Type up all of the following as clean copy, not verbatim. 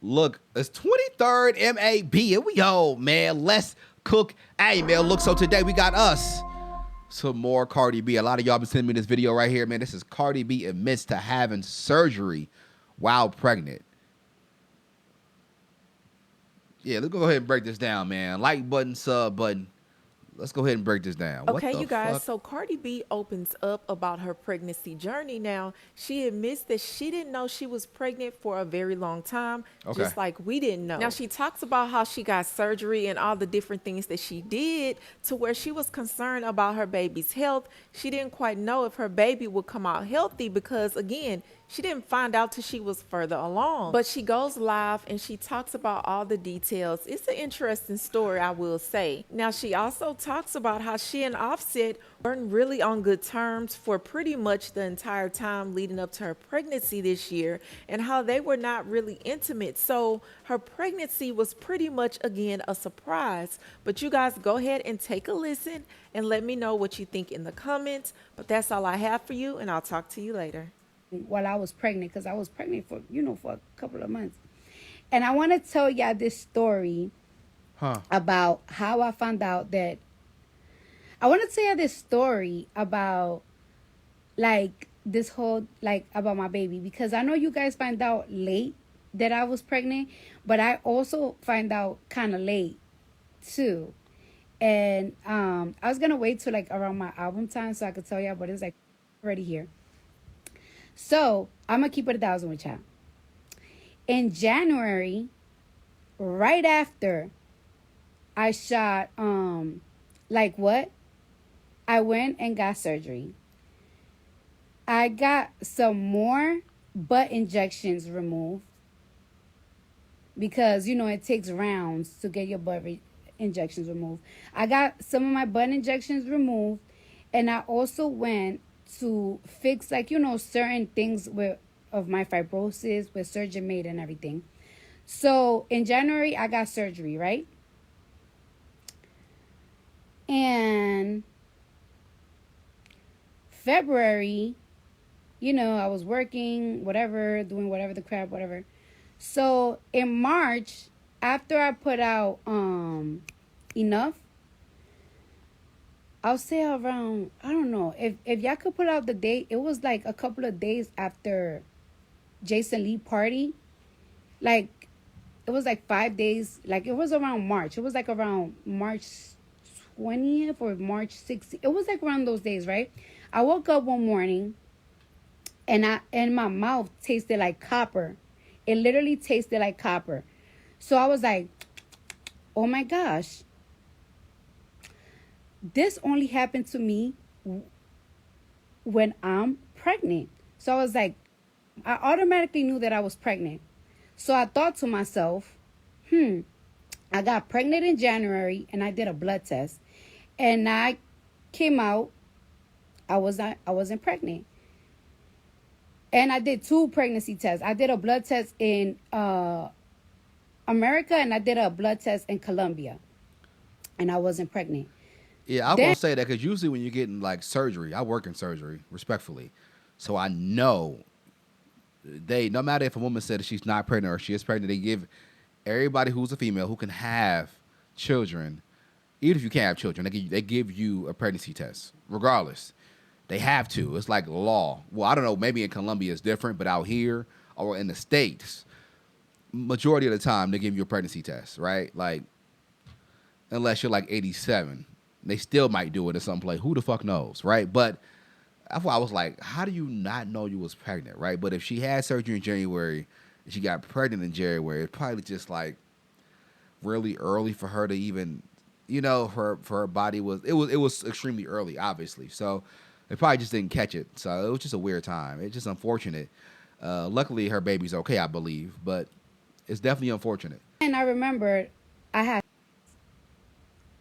Look, it's 23rd MAB. Here we go, man. Let's cook. Hey, man, look, so today we got us some more Cardi B. A lot of y'all been sending me this video right here, man. This is Cardi B admits to having surgery while pregnant. Yeah, let's go ahead and break this down, man. Like button, sub button. Let's go ahead and break this down. What Okay, the you guys, fuck? so Cardi B opens up about her pregnancy journey now. She admits that she didn't know she was pregnant for a very long time, Okay. just like we didn't know. Now, she talks about how she got surgery and all the different things that she did to where she was concerned about her baby's health. She didn't quite know if her baby would come out healthy because, again, she didn't find out till she was further along. But she goes live and she talks about all the details. It's an interesting story, I will say. Now, she also talks about how she and Offset weren't really on good terms for pretty much the entire time leading up to her pregnancy this year, and how they were not really intimate. So her pregnancy was pretty much, again, a surprise. But you guys go ahead and take a listen and let me know what you think in the comments. But that's all I have for you, and I'll talk to you later. While I was pregnant, because I was pregnant for, for a couple of months. And I want to tell y'all this story Huh. about how I found out that. I want to tell you this story about, like, this whole, like, about my baby, because I know you guys find out late that I was pregnant, but I also find out kind of late too. And I was gonna wait till like around my album time so I could tell y'all, but it's like already here. So I'm gonna keep it 1,000 with y'all. In January, right after I shot like what? I went and got surgery. I got some more butt injections removed because it takes rounds to get your injections removed. I got some of my butt injections removed, and I also went to fix, like, certain things of my fibrosis with surgeon made and everything. So in January I got surgery, right? And February, I was working, whatever, doing whatever the crap, whatever. So in March, after I put out enough, I'll say around, I don't know, if y'all could put out the date, it was like a couple of days after Jason Lee party. Like, it was like 5 days, like it was around March. It was like around March 20th or March 16th. It was like around those days, right? I woke up one morning and my mouth tasted like copper. It literally tasted like copper. So I was like, oh my gosh. This only happened to me when I'm pregnant. So I was like, I automatically knew that I was pregnant. So I thought to myself, I got pregnant in January and I did a blood test. And I came out, I wasn't pregnant. And I did 2 pregnancy tests. I did a blood test in America, and I did a blood test in Colombia. And I wasn't pregnant. Yeah, I was Then gonna say that because usually when you're getting like surgery, I work in surgery, respectfully, so I know they no matter if a woman said that she's not pregnant or she is pregnant, they give everybody who's a female who can have children, even if you can't have children, they give you a pregnancy test regardless. They have to. It's like law. Well, I don't know. Maybe in Colombia it's different, but out here or in the states, majority of the time they give you a pregnancy test, right? Like unless you're like 87, they still might do it in some place. Who the fuck knows, right? But that's why I was like, how do you not know you was pregnant, right? But if she had surgery in January, and she got pregnant in January, it's probably just like really early for her to even, her body was extremely early, obviously. So they probably just didn't catch it. So it was just a weird time. It's just unfortunate. Luckily, her baby's okay, I believe, but it's definitely unfortunate. I remembered I had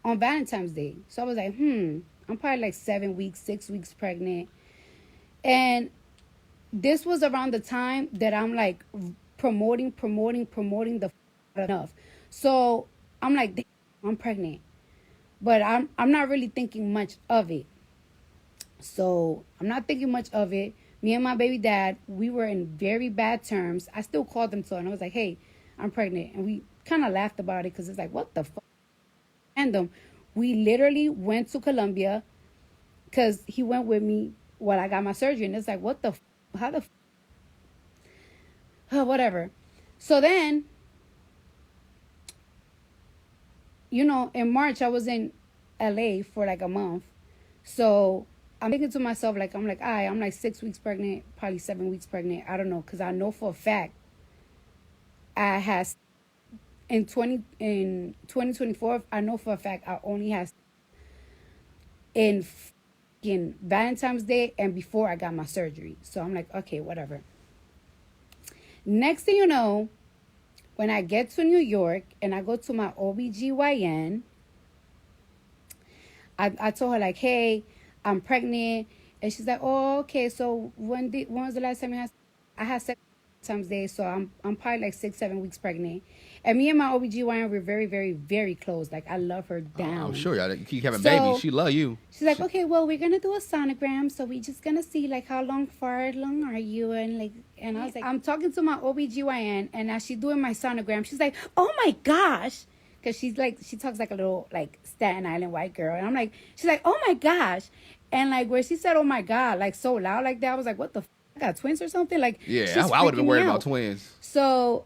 on Valentine's Day. So I was like, I'm probably like 7 weeks, 6 weeks pregnant. And this was around the time that I'm like promoting the enough. So I'm like, "Damn, I'm pregnant. But I'm not really thinking much of it. So I'm not thinking much of it. Me and my baby dad, we were in very bad terms. I still called him, so and I was like, hey, I'm pregnant. And we kind of laughed about it because it's like, what the fuck? Random. We literally went to Colombia because he went with me while I got my surgery. And it's like, what the how the whatever. So then, in March, I was in LA for like a month. So I'm thinking to myself, like, I'm like 6 weeks pregnant, probably 7 weeks pregnant. I don't know. Because I know for a fact I has in 2024, I know for a fact I only has in Valentine's Day and before I got my surgery. So I'm like, okay, whatever. Next thing you know, when I get to New York and I go to my OBGYN, I told her like, hey, I'm pregnant. And she's like, oh, okay. So when was the last time I had sex times day? So I'm probably like 6, 7 weeks pregnant. And me and my OBGYN were very, very, very close. Like I love her I'm down. sure y'all you keep having babies. So She love you. she's like, okay, well, we're gonna do a sonogram, so we just gonna see like how far along are you, and like, and I was like, I'm talking to my OBGYN, and as she's doing my sonogram, she's like, oh my gosh, because she talks like a little like Staten Island white girl, and she's like, oh my gosh, and like where she said, oh my god, like so loud like that, I was like, what the, I got twins or something, like Yeah, she's I would have been freaking me worried about out. twins. So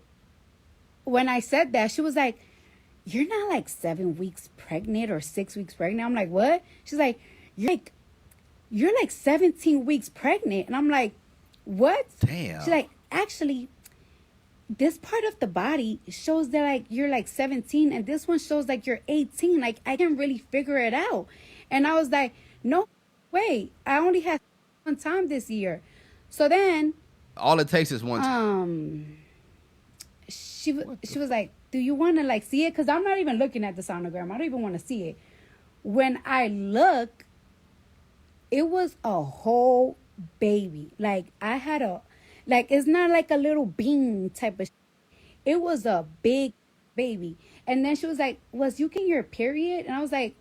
when I said that, she was like, you're not like 7 weeks pregnant or 6 weeks pregnant. I'm like, what? She's like, you're like 17 weeks pregnant. And I'm like, what? Damn. She's like, actually, this part of the body shows that like you're like 17 and this one shows like you're 18. Like I can really figure it out. And I was like, no way. I only had one time this year. So then All it takes is one time. She was like, do you want to like see it? Because I'm not even looking at the sonogram. I don't even want to see it. When I look, it was a whole baby. Like I had like it's not like a little bean type of. It was a big baby. And then she was like, was you getting your period? And I was like,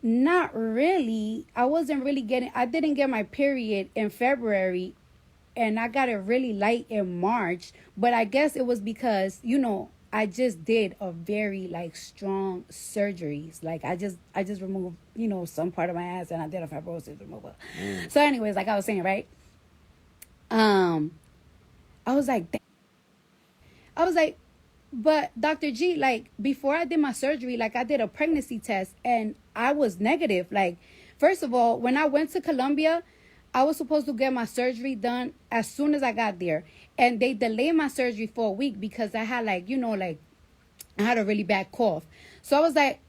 not really. I wasn't really getting. I didn't get my period in February, and I got it really light in March. But I guess it was because I just did a very like strong surgeries. Like I just removed some part of my ass, and I did a fibrosis removal. So, anyways, like I was saying, right? I was like, I was like, but Dr. G, like before I did my surgery, like I did a pregnancy test and I was negative. Like, first of all, when I went to Colombia, I was supposed to get my surgery done as soon as I got there. And they delayed my surgery for a week because I had like I had a really bad cough. So I was like,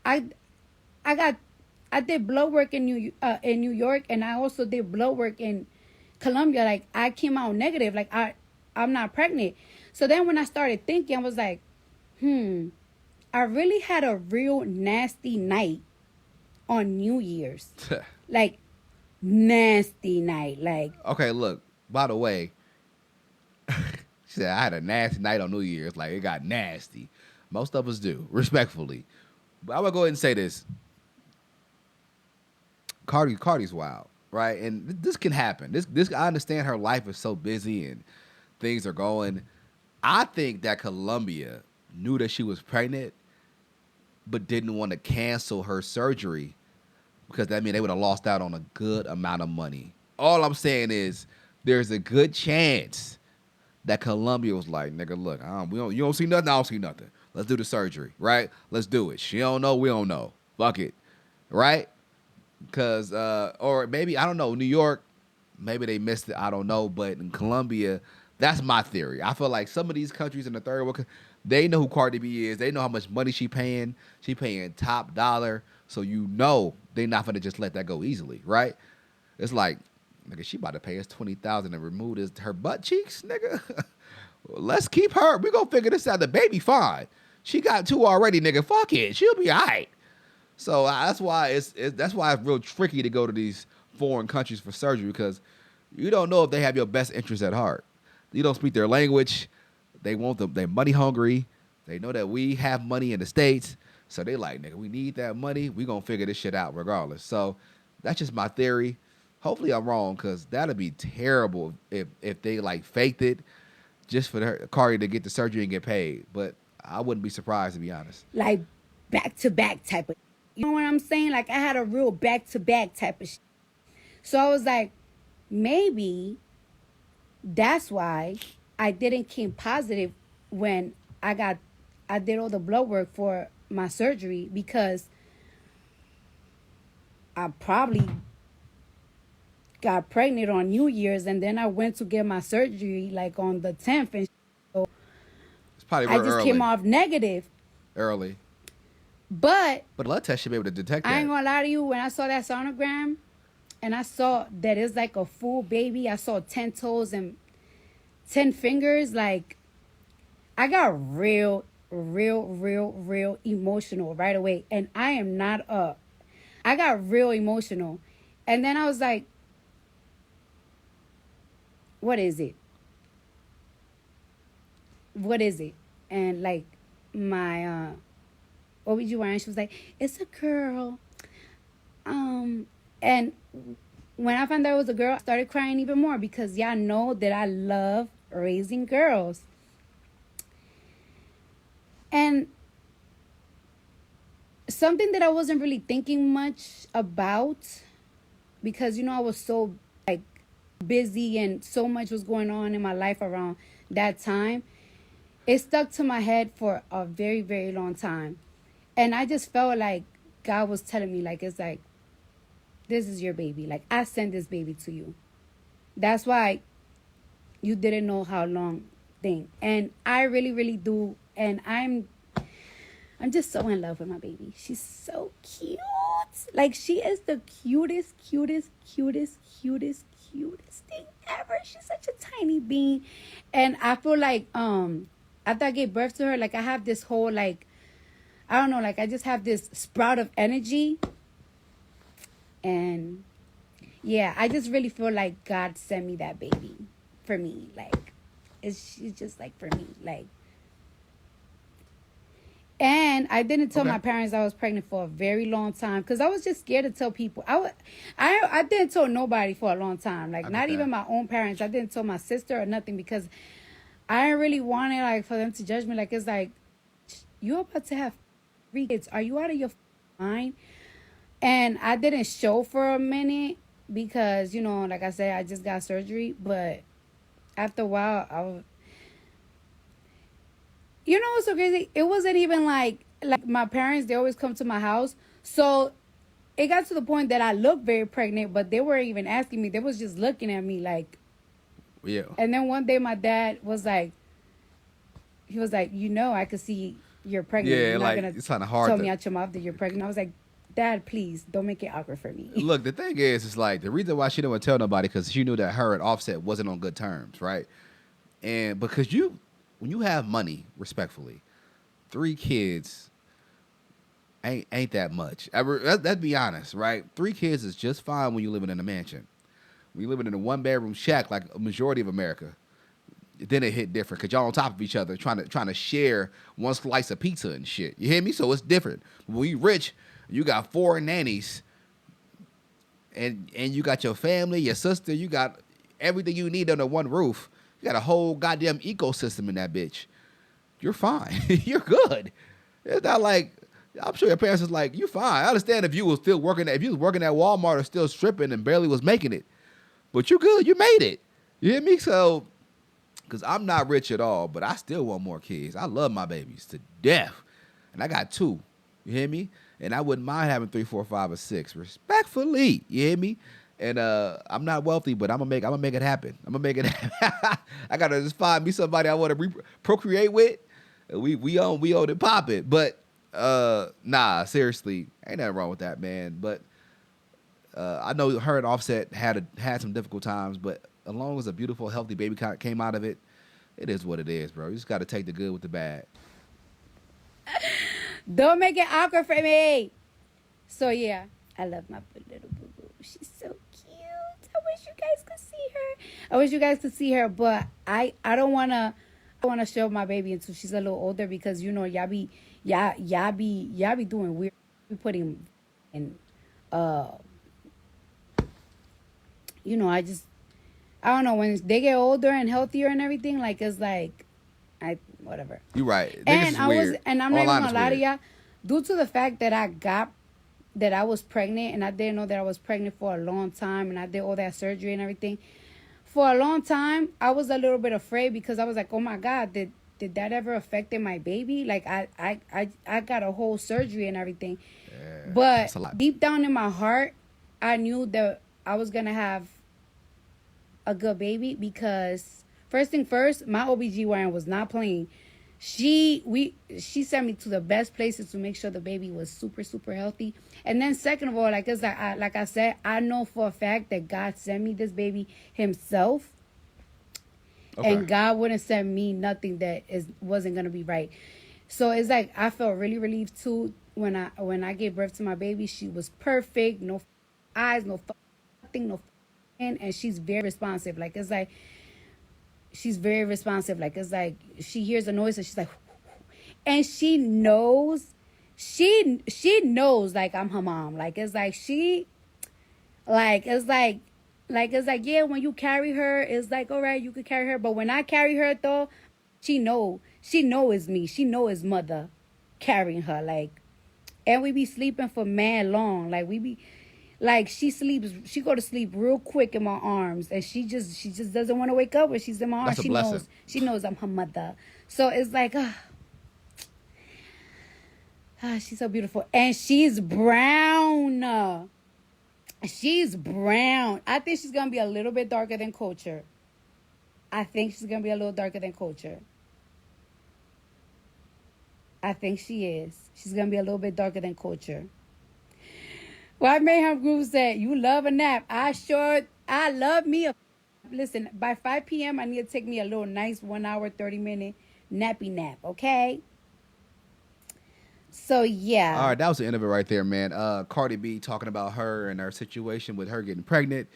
I I got I did blood work in New York, and I also did blood work in Colombia. Like I came out negative. Like I'm not pregnant. So then when I started thinking, I was like, I really had a real nasty night on New Year's. Like nasty night. Like Okay, look. By the way, she said I had a nasty night on New Year's. Like it got nasty. Most of us do, respectfully. But I will go ahead and say this: Cardi's wild, right? And this can happen. This I understand her life is so busy and things are going. I think that Colombia knew that she was pregnant, but didn't want to cancel her surgery because that mean they would have lost out on a good amount of money. All I'm saying is there's a good chance that Colombia was like, nigga, look, you don't see nothing, I don't see nothing. Let's do the surgery, right? Let's do it. She don't know, we don't know. Fuck it, right? Because, or maybe, I don't know, New York, maybe they missed it, I don't know. But in Colombia, that's my theory. I feel like some of these countries in the third world, they know who Cardi B is. They know how much money she paying. She paying top dollar. So they not going to just let that go easily, right? It's like, nigga, she about to pay us $20,000 and remove her butt cheeks, nigga. Well, let's keep her. We gonna figure this out. The baby fine. She got two already, nigga. Fuck it. She'll be all right. So that's why it's real tricky to go to these foreign countries for surgery because you don't know if they have your best interests at heart. You don't speak their language. They want them. They're money hungry. They know that we have money in the States. So they like, nigga, we need that money. We gonna figure this shit out regardless. So that's just my theory. Hopefully I'm wrong because that'd be terrible if they like faked it just for her Cardi to get the surgery and get paid. But I wouldn't be surprised, to be honest. Like back to back type of. You know what I'm saying? Like I had a real back to back type of. So I was like, maybe that's why I didn't came positive when I did all the blood work for my surgery, because I probably got pregnant on New Year's, and then I went to get my surgery like on the 10th, and so It's probably I real just early. came off negative. Early. But But blood test should be able to detect I ain't that. gonna lie to you, when I saw that sonogram and I saw that it's like a full baby, I saw 10 toes and 10 fingers, like I got real emotional right away. And I am not up. I got real emotional. And then I was like, what is it? What is it? And like my OBGYN, she was like, it's a girl. And when I found out it was a girl, I started crying even more, because y'all know that I love raising girls. And something that I wasn't really thinking much about, because I was so like busy and so much was going on in my life around that time, it stuck to my head for a very long time. And I just felt like God was telling me, like, it's like, this is your baby. Like, I sent this baby to you. That's why you didn't know how long thing. And I really do. And I'm just so in love with my baby. She's so cute. Like, she is the cutest thing ever. She's such a tiny bean. And I feel like after I gave birth to her, like I have this whole like, I don't know, like I just have this sprout of energy. And yeah, I just really feel like God sent me that baby for me. Like, she's just like for me. Like, and I didn't tell my parents I was pregnant for a very long time, because I was just scared to tell people. I didn't tell nobody for a long time. Like, not even my own parents. I didn't tell my sister or nothing, because I really wanted like for them to judge me. Like, it's like, you're about to have 3 kids. Are you out of your mind? And I didn't show for a minute because, like I said, I just got surgery. But after a while, what's so crazy? It wasn't even like my parents, they always come to my house. So it got to the point that I looked very pregnant, but they weren't even asking me. They was just looking at me like. Yeah. And then one day my dad was like, he was like, I could see you're pregnant. Yeah, You're like, not going it's kind to of hard tell to. me out your mouth that you're pregnant. I was like, Dad, please don't make it awkward for me. Look, the thing is, it's like the reason why she didn't want to tell nobody, because she knew that her and Offset wasn't on good terms, right? And because when you have money, respectfully, 3 kids ain't that much. Let's be honest, right? 3 kids is just fine when you're living in a mansion. When you're living in a 1-bedroom shack, like a majority of America, then it hit different because y'all on top of each other trying to share one slice of pizza and shit. You hear me? So it's different. When you rich, you got 4 nannies, and you got your family, your sister, you got everything you need under one roof. You got a whole goddamn ecosystem in that bitch. You're fine. You're good. It's not like, I'm sure your parents was like, you fine. I understand if you was still working, if you was working at Walmart or still stripping and barely was making it, but you good. You made it. You hear me? So, because I'm not rich at all, but I still want more kids. I love my babies to death. And I got 2. You hear me? And I wouldn't mind having 3, 4, 5, or 6. Respectfully. You hear me? And I'm not wealthy, but I'm gonna make it happen. I'm gonna make it happen. I gotta just find me somebody I want to procreate with. We own it, pop it. But nah, seriously, ain't nothing wrong with that, man. But I know her and Offset had some difficult times, but as long as a beautiful, healthy baby came out of it, it is what it is, bro. You just got to take the good with the bad. Don't make it awkward for me. So yeah, I love my little boo boo. She's so cute. I wish you guys could see her. But I don't wanna show my baby until she's a little older, because y'all be doing weird. We putting in I I don't know, when they get older and healthier and everything, like it's like I whatever. You right. Niggas And is weird. I'm not even Online is gonna lie to weird. y'all, due to the fact that I was pregnant and I didn't know that I was pregnant for a long time and I did all that surgery and everything. For a long time, I was a little bit afraid because I was like, oh my God, did that ever affected my baby? Like I got a whole surgery and everything. Yeah, But that's a lot. deep down in my heart, I knew that I was gonna have a good baby because first thing first, my OBGYN was not playing. She sent me to the best places to make sure the baby was super super healthy. And then second of all, like I said, I know for a fact that God sent me this baby himself, Okay. and God wouldn't send me nothing that is wasn't gonna be right. So it's like I felt really relieved too when I gave birth to my baby. She was perfect, no eyes, no nothing, no and she's very responsive. Like it's like she's very responsive. Like it's like she hears a noise and she's like, and she knows like I'm her mom. Like it's like she like it's like yeah, when you carry her, it's like all right, you could carry her, but when I carry her though, she know it's me. She know it's mother carrying her. Like, and we be sleeping for mad long. Like we be like she go to sleep real quick in my arms, and she just doesn't want to wake up when she's in my arms. That's a blessing. She knows I'm her mother. So it's like she's so beautiful, and she's brown. She's brown. I think she's gonna be a little bit darker than Culture. I think she's gonna be a little darker than Culture. I think she is. She's gonna be a little bit darker than Culture. Why Mayhem Groove said, you love a nap. I love me a. Listen, by 5 p.m., I need to take me a little nice 1 hour, 30-minute nappy nap, okay? So, All yeah. right, that was the end of it right there, man. Cardi B talking about her and her situation with her getting pregnant.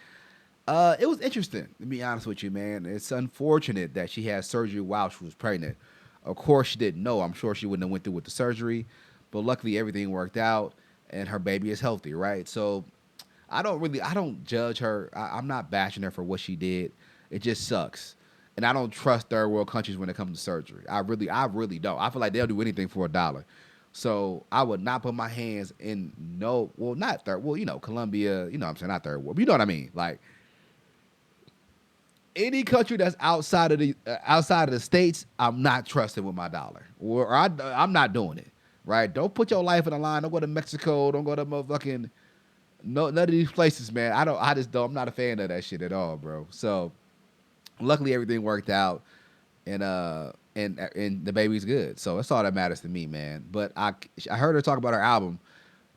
It was interesting, to be honest with you, man. It's unfortunate that she had surgery while she was pregnant. Of course, she didn't know. I'm sure she wouldn't have went through with the surgery, but luckily everything worked out, and her baby is healthy, right? So I don't judge her. I'm not bashing her for what she did. It just sucks, and I don't trust third world countries when it comes to surgery. I really don't. I feel like they'll do anything for a dollar. So I would not put my hands in no, well, not third, well, Colombia, what I'm saying, not third world, but you know what I mean, like any country that's outside of the states, I'm not trusting with my dollar, I'm not doing it. Right? Don't put your life in the line. Don't go to Mexico. Don't go to motherfucking no none of these places, man. I don't. I just don't. I'm not a fan of that shit at all, bro. So luckily everything worked out, and the baby's good. So that's all that matters to me, man. But I heard her talk about her album.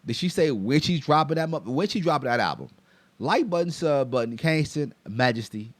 Did she say when she's dropping that? When she dropping that album? Like button, sub button, Kingston, Majesty.